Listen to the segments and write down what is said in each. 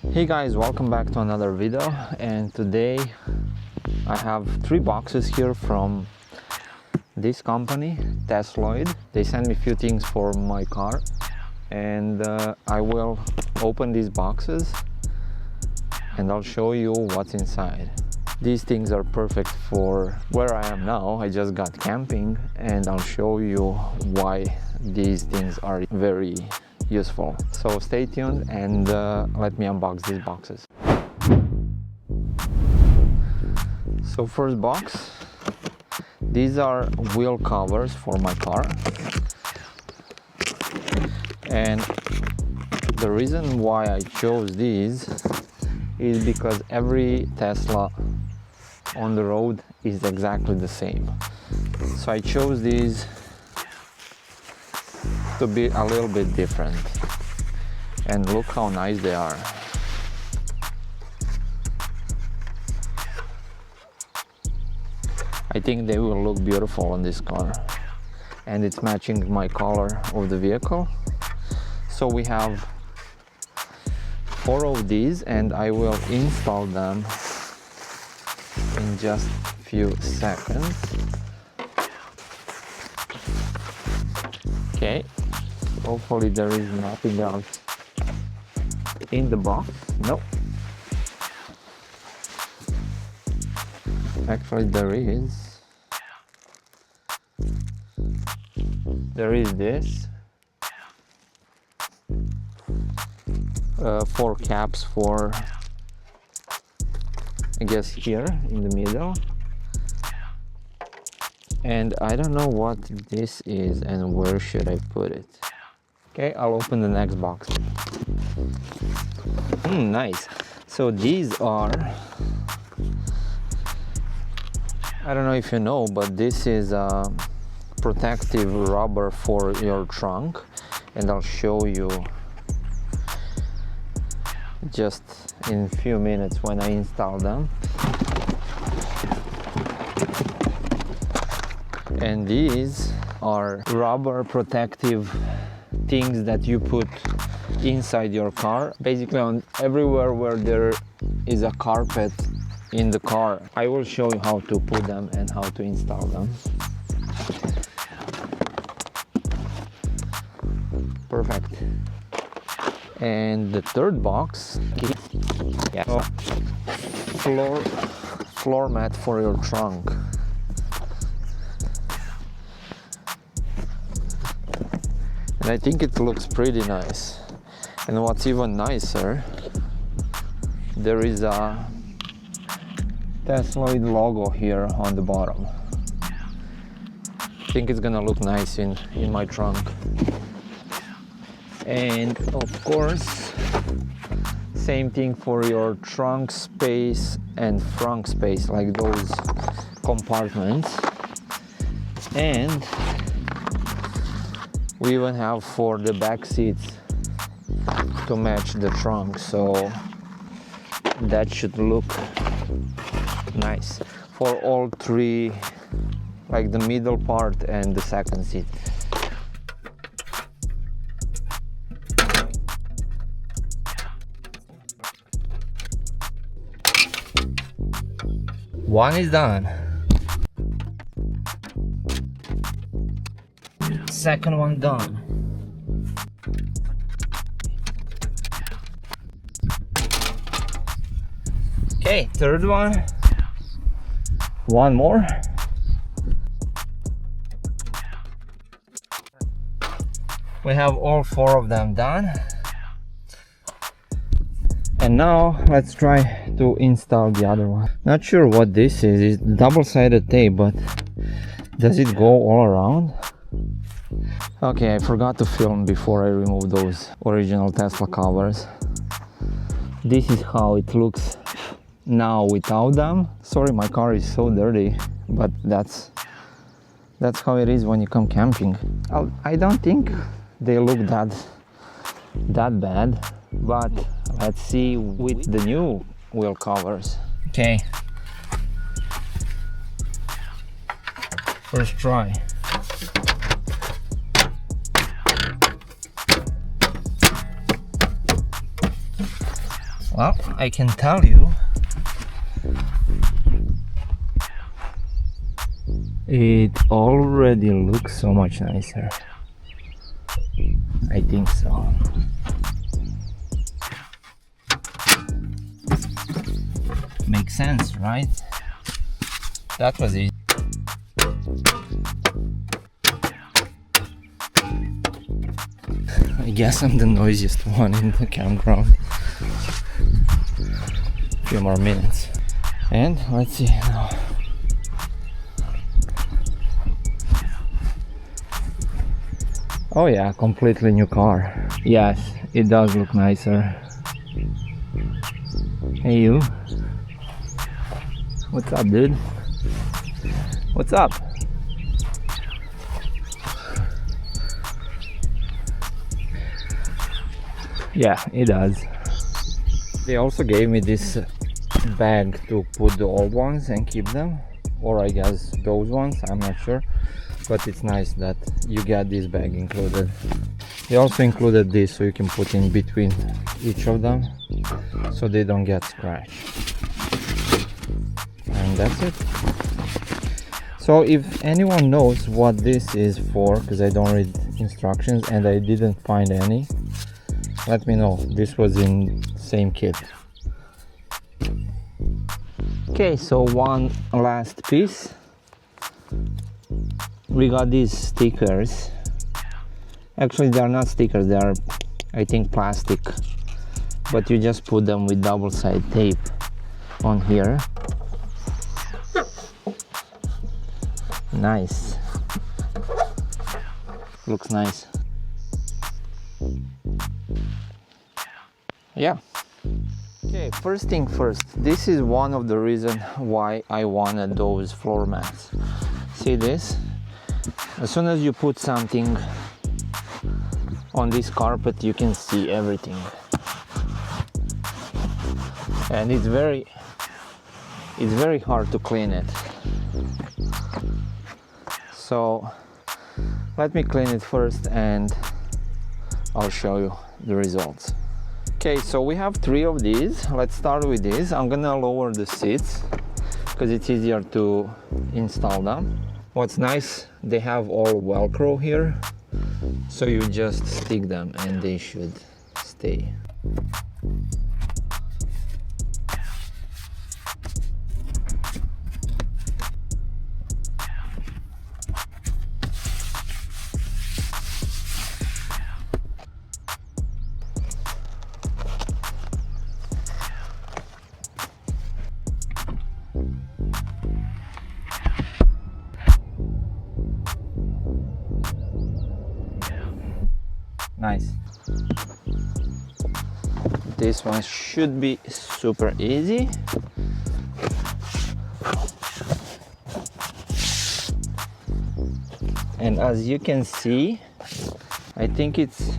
Hey guys, welcome back to another video, and today I have 3 boxes here from this company, Tesloid. They sent me a few things for my car, and I will open these boxes and I'll show you what's inside. These things are perfect for where I am now. I just got camping, and I'll show you why these things are very useful. So stay tuned and let me unbox these boxes. So first box, these are wheel covers for my car, and the reason why I chose these is because every Tesla on the road is exactly the same. So I chose these to be a little bit different, and look how nice they are. I think they will look beautiful on this car, and it's matching my color of the vehicle. So we have 4 of these, and I will install them in just a few seconds. Okay, hopefully there is nothing else in the box. Nope. Actually there is. There is this. 4 caps for, I guess, here in the middle. And I don't know what this is and where should I put it. Okay, I'll open the next box. Nice. So these are, I don't know if you know, but this is a protective rubber for your trunk, and I'll show you just in a few minutes when I install them. And these are rubber protective things that you put inside your car, basically on everywhere where there is a carpet in the car. I will show you how to put them and how to install them. Perfect. And the third box, floor mat for your trunk. And I think it looks pretty nice. And what's even nicer, there is a Tesloid logo here on the bottom. I think it's gonna look nice in my trunk. And of course, same thing for your trunk space and front space, like those compartments. And we even have for the back seats to match the trunk, so that should look nice for all 3, like the middle part and the second seat. One is done. Second one done. Okay, third one. One more. We have all 4 of them done. And now let's try to install the other one. Not sure what this is. It's double-sided tape, but does it go all around? Okay, I forgot to film before I remove those original Tesla covers. This is how it looks now without them. Sorry, my car is so dirty, but that's how it is when you come camping. I don't think they look that bad, but let's see with the new wheel covers. Okay, first try. Well, I can tell you it already looks so much nicer. I think so. Makes sense, right? That was easy. I guess I'm the noisiest one in the campground. A few more minutes. And let's see now. Oh yeah, completely new car. Yes, it does look nicer. Hey you. What's up, dude? What's up? Yeah, it does. They also gave me this bag to put the old ones and keep them, or I guess those ones, I'm not sure, but it's nice that you get this bag included. They also included this so you can put in between each of them so they don't get scratched. And that's it. So if anyone knows what this is for, because I don't read instructions and I didn't find any, let me know. This was in same kit. Okay, so one last piece. We got these stickers. Actually, they are not stickers, they are, I think, plastic, but you just put them with double-sided tape on here. Nice. Looks nice. Yeah. Okay, first thing first, this is one of the reasons why I wanted those floor mats. See this? As soon as you put something on this carpet, you can see everything. And it's very hard to clean it. So let me clean it first and I'll show you the results. Okay, so we have 3 of these. Let's start with this. I'm gonna lower the seats because it's easier to install them. What's nice, they have all Velcro here, so you just stick them and they should stay. Nice. This one should be super easy. And as you can see, I think it's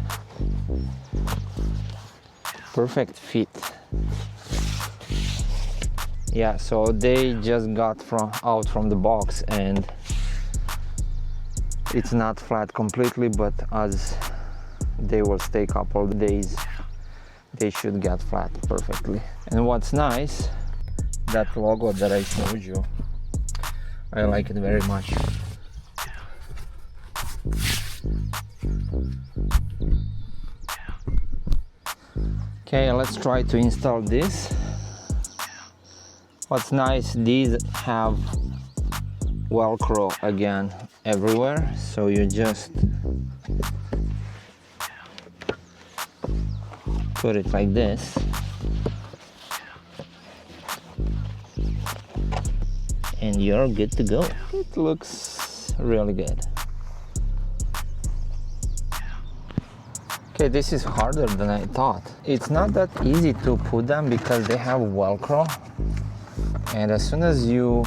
perfect fit. Yeah, so they just got out from the box and it's not flat completely, but as they will stay a couple of days, they should get flat perfectly. And what's nice, that logo that I showed you, I like it very much. Okay, let's try to install this. What's nice, these have Velcro again everywhere, so you just put it like this and you're good to go. It looks really good. Okay, this is harder than I thought. It's not that easy to put them because they have Velcro, and as soon as you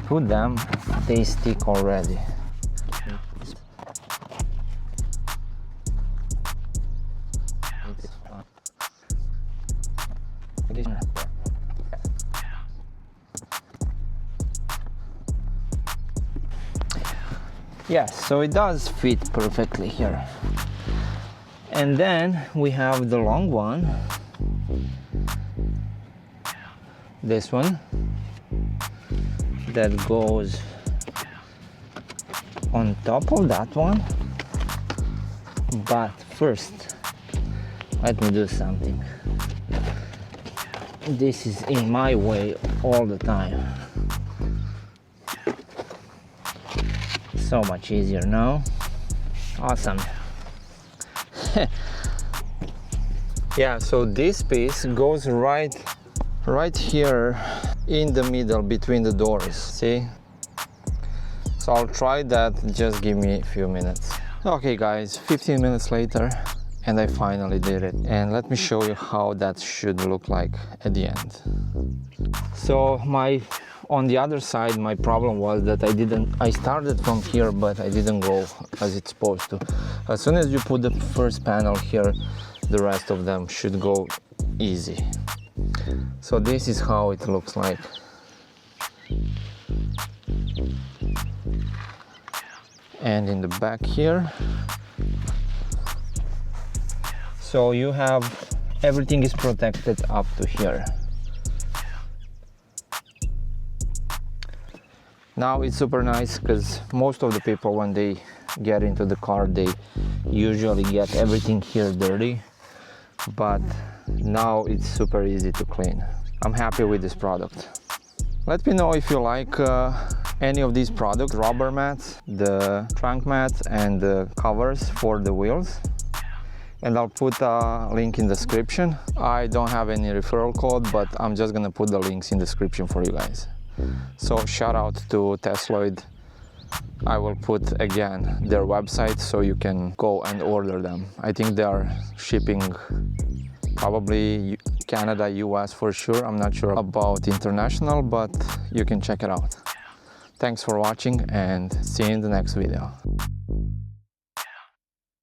put them, they stick already. Yes, so it does fit perfectly here. And then we have the long one, this one, that goes on top of that one. But first, let me do something. This is in my way all the time. So much easier now. Awesome. Yeah, so this piece goes right here in the middle between the doors. See? So I'll try that. Just give me a few minutes. Okay guys, 15 minutes later, and I finally did it. And let me show you how that should look like at the end. So on the other side, my problem was that I started from here, but I didn't go as it's supposed to. As soon as you put the first panel here, the rest of them should go easy. So this is how it looks like. And in the back here, so you have everything is protected up to here. Now it's super nice because most of the people, when they get into the car, they usually get everything here dirty, but now it's super easy to clean. I'm happy with this product. Let me know if you like any of these products, rubber mats, the trunk mats, and the covers for the wheels. And I'll put a link in the description. I don't have any referral code, but I'm just gonna put the links in the description for you guys. So shout out to Tesloid. I will put again their website so you can go and order them. I think they are shipping probably Canada, US for sure. I'm not sure about international, but you can check it out. Thanks for watching and see you in the next video.